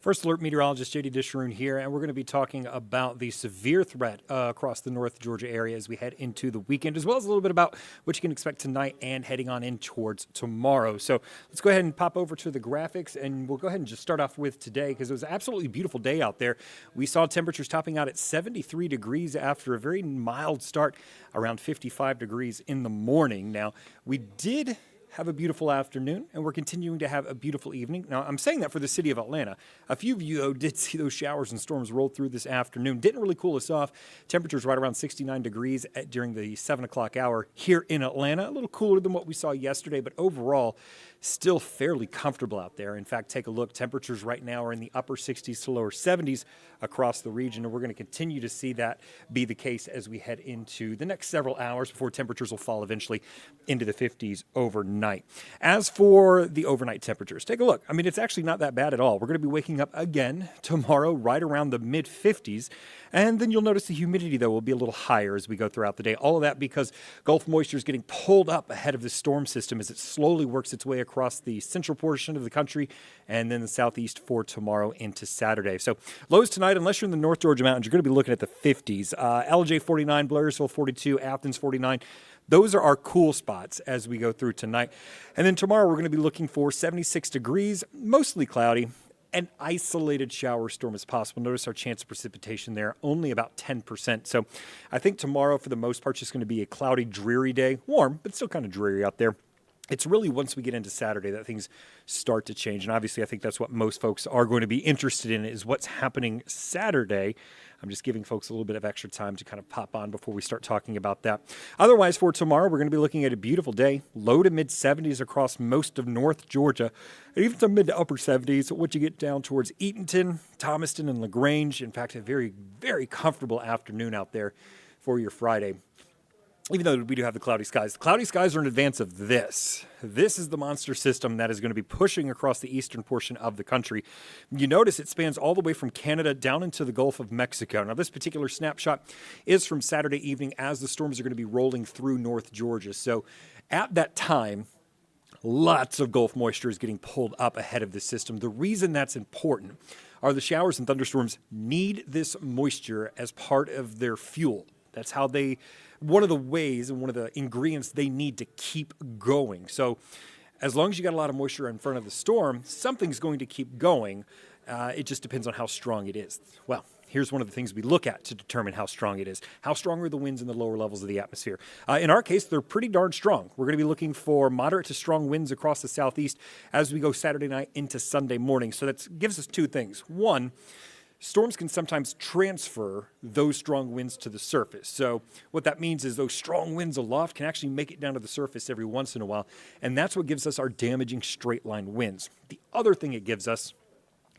First Alert Meteorologist JD Disharoon here, and we're going to be talking about the severe threat across the North Georgia area as we head into the weekend, as well as a little bit about what you can expect tonight and heading on in towards tomorrow. So let's go ahead and pop over to the graphics, and we'll go ahead and just start off with today because it was an absolutely beautiful day out there. We saw temperatures topping out at 73 degrees after a very mild start, around 55 degrees in the morning. Now, we did have a beautiful afternoon, and we're continuing to have a beautiful evening. Now, I'm saying that for the city of Atlanta. A few of you, though, did see those showers and storms roll through this afternoon. Didn't really cool us off. Temperatures right around 69 degrees during the 7 o'clock hour here in Atlanta. A little cooler than what we saw yesterday, but overall, still fairly comfortable out there. In fact, take a look. Temperatures right now are in the upper 60s to lower 70s across the region, and we're going to continue to see that be the case as we head into the next several hours before temperatures will fall eventually into the 50s overnight. As for the overnight temperatures, take a look. I mean, it's actually not that bad at all. We're going to be waking up again tomorrow right around the mid-50s, and then you'll notice the humidity, though, will be a little higher as we go throughout the day. All of that because Gulf moisture is getting pulled up ahead of the storm system as it slowly works its way across the central portion of the country and then the southeast for tomorrow into Saturday. So lows tonight, unless you're in the North Georgia mountains, you're going to be looking at the 50s. LJ 49, Blairsville 42, Athens 49. Those are our cool spots as we go through tonight. And then tomorrow we're going to be looking for 76 degrees, mostly cloudy. An isolated shower storm is possible. Notice our chance of precipitation there, only about 10%. So I think tomorrow, for the most part, just going to be a cloudy, dreary day. Warm, but still kind of dreary out there. It's really once we get into Saturday that things start to change. And obviously, I think that's what most folks are going to be interested in, is what's happening Saturday. I'm just giving folks a little bit of extra time to kind of pop on before we start talking about that. Otherwise, for tomorrow, we're going to be looking at a beautiful day, low to mid 70s across most of North Georgia, and even some mid to upper 70s. Once you get down towards Eatonton, Thomaston, and LaGrange, in fact, a very, very comfortable afternoon out there for your Friday. Even though we do have the cloudy skies are in advance of this. This is the monster system that is going to be pushing across the eastern portion of the country. You notice it spans all the way from Canada down into the Gulf of Mexico. Now, this particular snapshot is from Saturday evening as the storms are going to be rolling through North Georgia. So at that time, lots of Gulf moisture is getting pulled up ahead of this system. The reason that's important are the showers and thunderstorms need this moisture as part of their fuel. That's how one of the ways and one of the ingredients they need to keep going. So as long as you got a lot of moisture in front of the storm, something's going to keep going. It just depends on how strong it is. Well, here's one of the things we look at to determine how strong it is. How strong are the winds in the lower levels of the atmosphere? In our case, they're pretty darn strong. We're going to be looking for moderate to strong winds across the southeast as we go Saturday night into Sunday morning. So that gives us two things. One, storms can sometimes transfer those strong winds to the surface. So what that means is those strong winds aloft can actually make it down to the surface every once in a while. And that's what gives us our damaging straight line winds. The other thing it gives us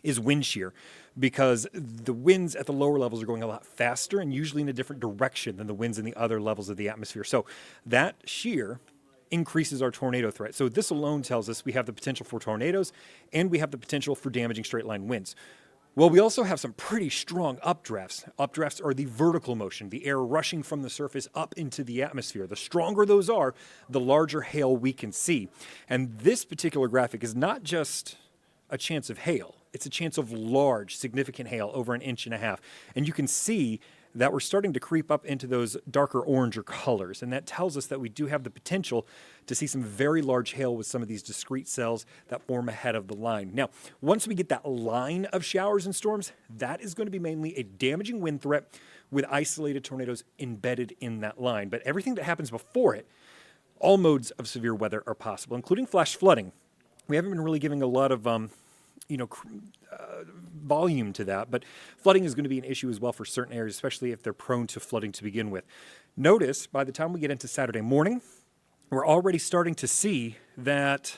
is wind shear, because the winds at the lower levels are going a lot faster and usually in a different direction than the winds in the other levels of the atmosphere. So that shear increases our tornado threat. So this alone tells us we have the potential for tornadoes and we have the potential for damaging straight line winds. Well, we also have some pretty strong updrafts. Updrafts are the vertical motion, the air rushing from the surface up into the atmosphere. The stronger those are, the larger hail we can see. And this particular graphic is not just a chance of hail. It's a chance of large, significant hail over 1.5 inches. And you can see that we're starting to creep up into those darker oranger colors. And that tells us that we do have the potential to see some very large hail with some of these discrete cells that form ahead of the line. Now, once we get that line of showers and storms, that is going to be mainly a damaging wind threat with isolated tornadoes embedded in that line. But everything that happens before it, all modes of severe weather are possible, including flash flooding. We haven't been really giving a lot of volume to that, but flooding is going to be an issue as well for certain areas, especially if they're prone to flooding to begin with. Notice, by the time we get into Saturday morning, we're already starting to see that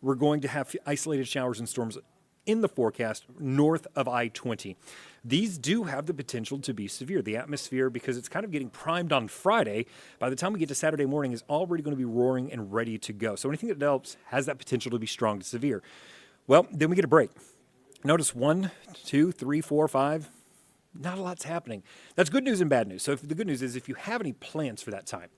we're going to have isolated showers and storms in the forecast north of I-20. These do have the potential to be severe. The atmosphere, because it's kind of getting primed on Friday, by the time we get to Saturday morning, is already going to be roaring and ready to go. So anything that develops has that potential to be strong to severe. Well, then we get a break. Notice 1, 2, 3, 4, 5. Not a lot's happening. That's good news and bad news. So the good news is if you have any plans for that time,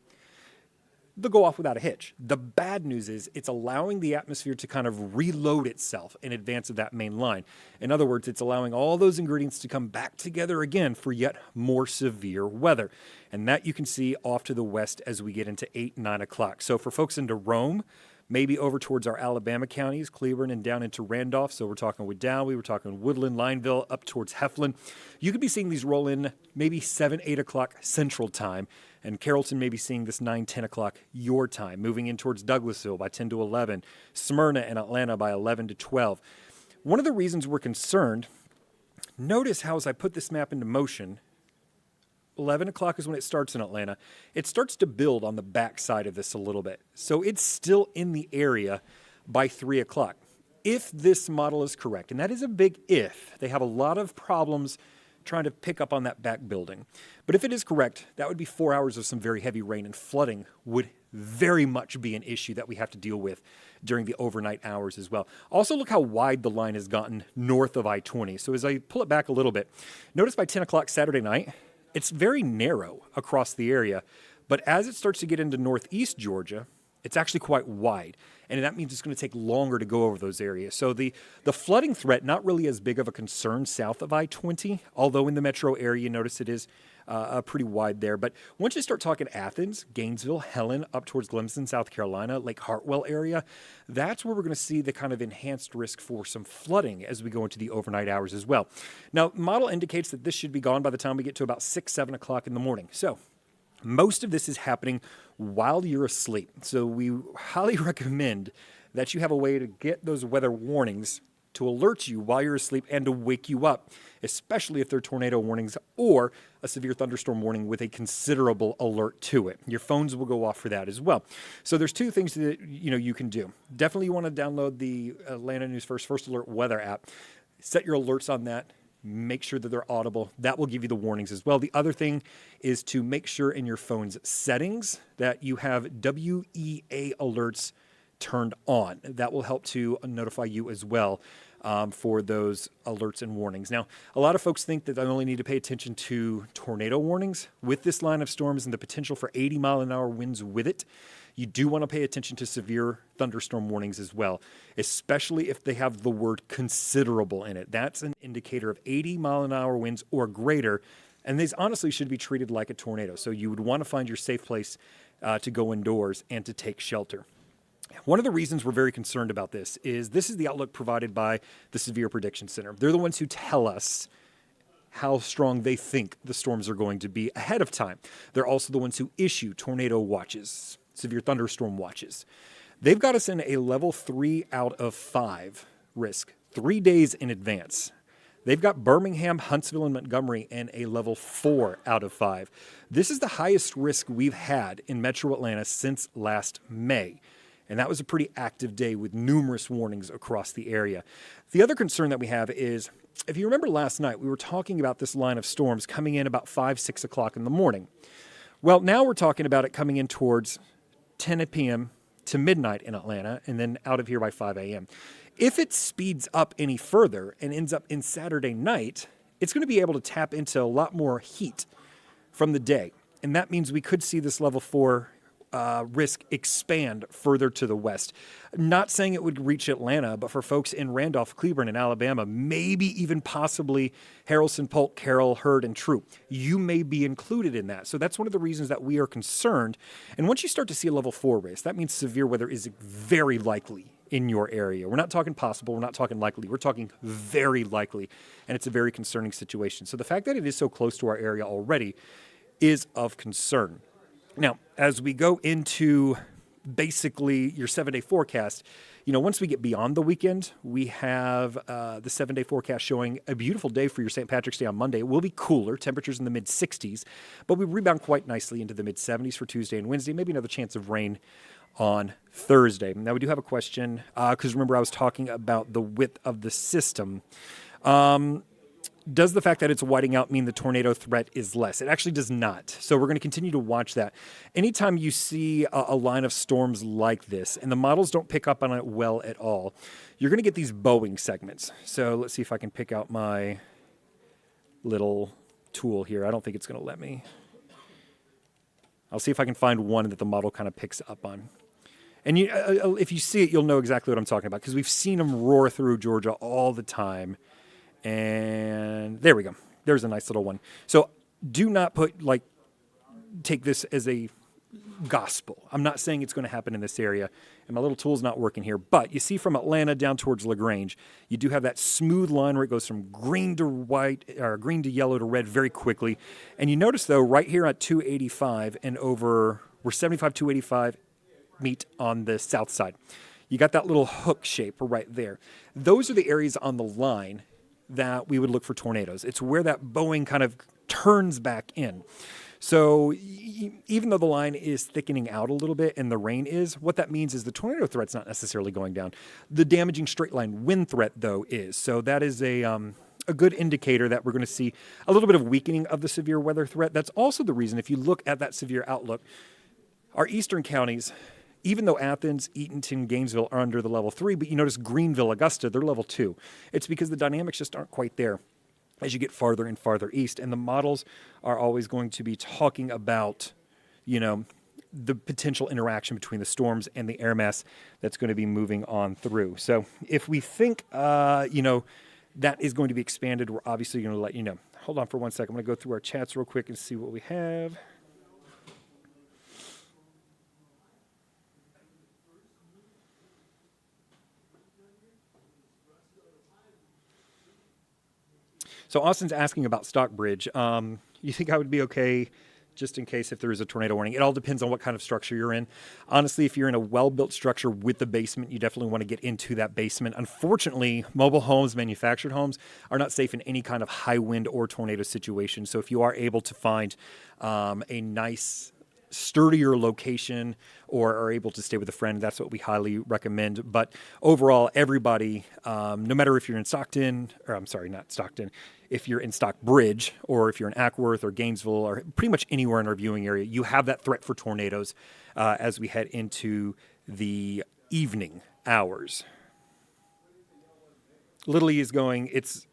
they'll go off without a hitch. The bad news is it's allowing the atmosphere to kind of reload itself in advance of that main line. In other words, it's allowing all those ingredients to come back together again for yet more severe weather. And that you can see off to the west as we get into 8, 9 o'clock. So for folks into Rome, maybe over towards our Alabama counties, Cleburne and down into Randolph. So we're talking Wedowee, we're talking Woodland, Lineville, up towards Heflin. You could be seeing these roll in maybe 7, 8 o'clock Central Time. And Carrollton may be seeing this 9, 10 o'clock your time, moving in towards Douglasville by 10 to 11, Smyrna and Atlanta by 11 to 12. One of the reasons we're concerned, notice how as I put this map into motion, 11 o'clock is when it starts in Atlanta. It starts to build on the back side of this a little bit. So it's still in the area by 3 o'clock. If this model is correct, and that is a big if, they have a lot of problems trying to pick up on that back building. But if it is correct, that would be 4 hours of some very heavy rain, and flooding would very much be an issue that we have to deal with during the overnight hours as well. Also, look how wide the line has gotten north of I-20. So as I pull it back a little bit, notice by 10 o'clock Saturday night, it's very narrow across the area. But as it starts to get into northeast Georgia, it's actually quite wide. And that means it's going to take longer to go over those areas. So the flooding threat, not really as big of a concern south of I-20, although in the metro area, you notice it is pretty wide there. But once you start talking Athens, Gainesville, Helen, up towards Clemson, South Carolina, Lake Hartwell area, that's where we're going to see the kind of enhanced risk for some flooding as we go into the overnight hours as well. Now, model indicates that this should be gone by the time we get to about 6, 7 o'clock in the morning. So most of this is happening while you're asleep. So we highly recommend that you have a way to get those weather warnings to alert you while you're asleep and to wake you up, especially if they're tornado warnings or a severe thunderstorm warning with a considerable alert to it. Your phones will go off for that as well. So there's two things that you can do. Definitely you want to download the Atlanta News First Alert weather app. Set your alerts on that. Make sure that they're audible. That will give you the warnings as well. The other thing is to make sure in your phone's settings that you have WEA alerts turned on. That will help to notify you as well for those alerts and warnings. Now, a lot of folks think that they only need to pay attention to tornado warnings. With this line of storms and the potential for 80-mile-an-hour winds with it, you do want to pay attention to severe thunderstorm warnings as well, especially if they have the word considerable in it. That's an indicator of 80-mile-an-hour winds or greater, and these honestly should be treated like a tornado. So you would want to find your safe place to go indoors and to take shelter. One of the reasons we're very concerned about this is the outlook provided by the Severe Prediction Center. They're the ones who tell us how strong they think the storms are going to be ahead of time. They're also the ones who issue tornado watches, severe thunderstorm watches. They've got us in a level 3 out of 5 risk 3 days in advance. They've got Birmingham, Huntsville, and Montgomery in a level 4 out of 5. This is the highest risk we've had in Metro Atlanta since last May. And that was a pretty active day with numerous warnings across the area. The other concern that we have is, if you remember last night, we were talking about this line of storms coming in about 5, 6 o'clock in the morning. Well, now we're talking about it coming in towards 10 p.m. to midnight in Atlanta and then out of here by 5 a.m. If it speeds up any further and ends up in Saturday night, it's going to be able to tap into a lot more heat from the day. And that means we could see this level 4 risk expand further to the west. Not saying it would reach Atlanta, but for folks in Randolph, Cleburne, and Alabama, maybe even possibly Haralson, Polk, Carroll, Hurd, and Troop, you may be included in that. So that's one of the reasons that we are concerned. And once you start to see a level 4 risk, that means severe weather is very likely in your area. We're not talking possible, we're not talking likely, we're talking very likely, and it's a very concerning situation. So the fact that it is so close to our area already is of concern. Now, as we go into basically your 7-day forecast, once we get beyond the weekend, we have the 7-day forecast showing a beautiful day for your St. Patrick's Day on Monday. It will be cooler, temperatures in the mid-60s, but we rebound quite nicely into the mid-70s for Tuesday and Wednesday, maybe another chance of rain on Thursday. Now, we do have a question, because remember I was talking about the width of the system. Does the fact that it's whiting out mean the tornado threat is less? It actually does not. So we're going to continue to watch that. Anytime you see a line of storms like this, and the models don't pick up on it well at all, you're going to get these bowing segments. So let's see if I can pick out my little tool here. I don't think it's going to let me. I'll see if I can find one that the model kind of picks up on. And if you see it, you'll know exactly what I'm talking about, because we've seen them roar through Georgia all the time. And there we go. There's a nice little one. So do not take this as a gospel. I'm not saying it's going to happen in this area, and my little tool's not working here. But you see from Atlanta down towards LaGrange, you do have that smooth line where it goes from green to white, or green to yellow to red very quickly. And you notice, though, right here at 285 and over, where 75, 285 meet on the south side, you got that little hook shape right there. Those are the areas on the line that we would look for tornadoes. It's where that Boeing kind of turns back in. So even though the line is thickening out a little bit and the rain is, what that means is the tornado threat's not necessarily going down. The damaging straight line wind threat, though, is. So that is a good indicator that we're going to see a little bit of weakening of the severe weather threat. That's also the reason, if you look at that severe outlook, our eastern counties, even though Athens, Eatonton, Gainesville are under the level 3, but you notice Greenville, Augusta, they're level 2. It's because the dynamics just aren't quite there as you get farther and farther east. And the models are always going to be talking about, the potential interaction between the storms and the air mass that's going to be moving on through. So if we think, that is going to be expanded, we're obviously going to let you know. Hold on for 1 second. I'm going to go through our chats real quick and see what we have. So Austin's asking about Stockbridge. You think I would be okay just in case if there is a tornado warning? It all depends on what kind of structure you're in. Honestly, if you're in a well-built structure with the basement, you definitely want to get into that basement. Unfortunately, mobile homes, manufactured homes, are not safe in any kind of high wind or tornado situation. So if you are able to find a nice, sturdier location or are able to stay with a friend, that's what we highly recommend. But overall, everybody, no matter if you're in Stockton, or I'm sorry, not Stockton, if you're in Stockbridge or if you're in Ackworth or Gainesville or pretty much anywhere in our viewing area, you have that threat for tornadoes as we head into the evening hours. Literally is going, it's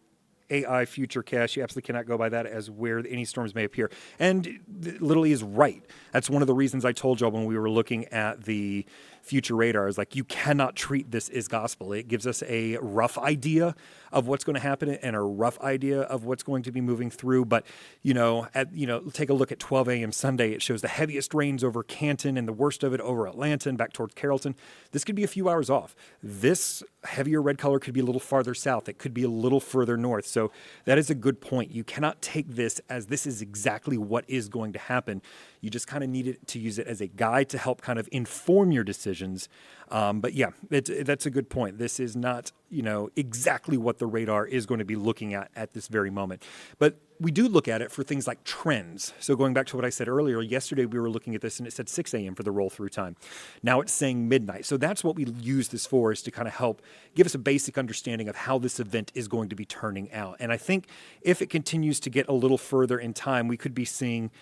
AI future cast. You absolutely cannot go by that as where any storms may appear. And literally is right. That's one of the reasons I told y'all when we were looking at the future radar is like, you cannot treat this as gospel. It gives us a rough idea of what's going to happen and a rough idea of what's going to be moving through. But, take a look at 12 a.m. Sunday. It shows the heaviest rains over Canton and the worst of it over Atlanta and back towards Carrollton. This could be a few hours off. This heavier red color could be a little farther south. It could be a little further north. So that is a good point. You cannot take this as this is exactly what is going to happen. You just kind of need to use it as a guide to help kind of inform your decisions. But yeah, that's a good point. This is not, exactly what the radar is going to be looking at this very moment. But we do look at it for things like trends. So going back to what I said earlier, yesterday we were looking at this and it said 6 a.m. for the roll through time. Now it's saying midnight. So that's what we use this for, is to kind of help give us a basic understanding of how this event is going to be turning out. And I think if it continues to get a little further in time, we could be seeing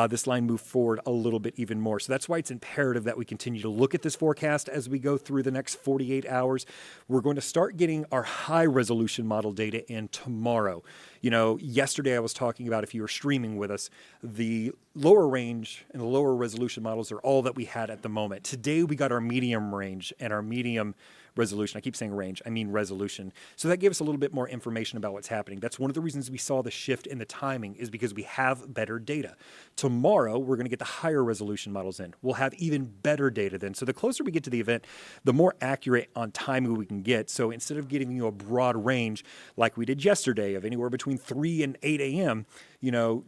this line move forward a little bit even more. So that's why it's imperative that we continue to look at this forecast as we go through the next 48 hours. We're going to start getting our high resolution model data in tomorrow. Yesterday I was talking about, if you were streaming with us, the lower range and the lower resolution models are all that we had at the moment. Today we got our medium range and our medium resolution. I keep saying range, I mean resolution. So that gave us a little bit more information about what's happening. That's one of the reasons we saw the shift in the timing, is because we have better data. Tomorrow, we're going to get the higher resolution models in. We'll have even better data then. So the closer we get to the event, the more accurate on timing we can get. So instead of giving you a broad range like we did yesterday of anywhere between 3 and 8 a.m.,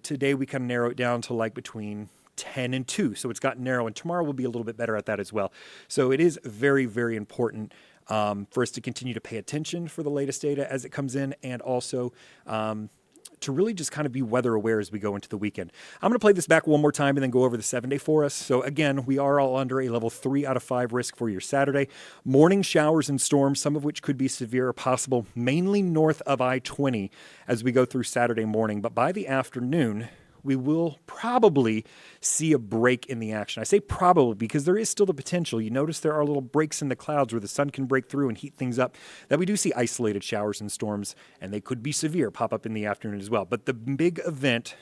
today we kind of narrow it down to like between 10 and 2. So it's gotten narrow, and tomorrow we'll be a little bit better at that as well. So it is very, very important for us to continue to pay attention for the latest data as it comes in, and also to really just kind of be weather aware as we go into the weekend. I'm going to play this back one more time and then go over the 7-day for us. So again, we are all under a level 3 out of 5 risk for your Saturday. Morning showers and storms, some of which could be severe or possible, mainly north of I-20 as we go through Saturday morning. But by the afternoon, we will probably see a break in the action. I say probably because there is still the potential. You notice there are little breaks in the clouds where the sun can break through and heat things up, that we do see isolated showers and storms, and they could be severe, pop up in the afternoon as well. But the big event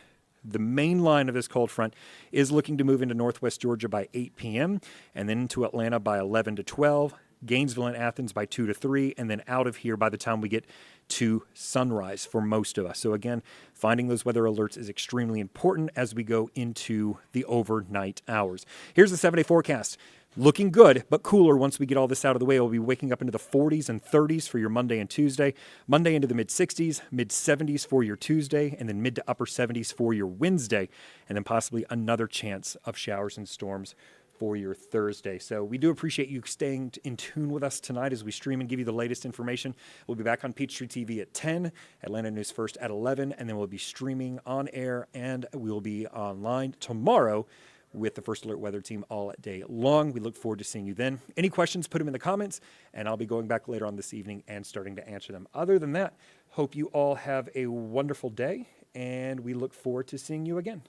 The main line of this cold front is looking to move into northwest Georgia by 8 p.m. and then into Atlanta by 11 to 12, Gainesville and Athens by 2 to 3, and then out of here by the time we get to sunrise for most of us. So again, finding those weather alerts is extremely important as we go into the overnight hours. Here's the 7-day forecast. Looking good, but cooler once we get all this out of the way. We'll be waking up into the 40s and 30s for your Monday and Tuesday. Monday into the mid-60s, mid-70s for your Tuesday, and then mid to upper 70s for your Wednesday, and then possibly another chance of showers and storms for your Thursday. So we do appreciate you staying in tune with us tonight as we stream and give you the latest information. We'll be back on Peachtree TV at 10, Atlanta News First at 11, and then we'll be streaming on air, and we'll be online tomorrow with the First Alert Weather Team all day long. We look forward to seeing you then. Any questions, put them in the comments, and I'll be going back later on this evening and starting to answer them. Other than that, hope you all have a wonderful day, and we look forward to seeing you again.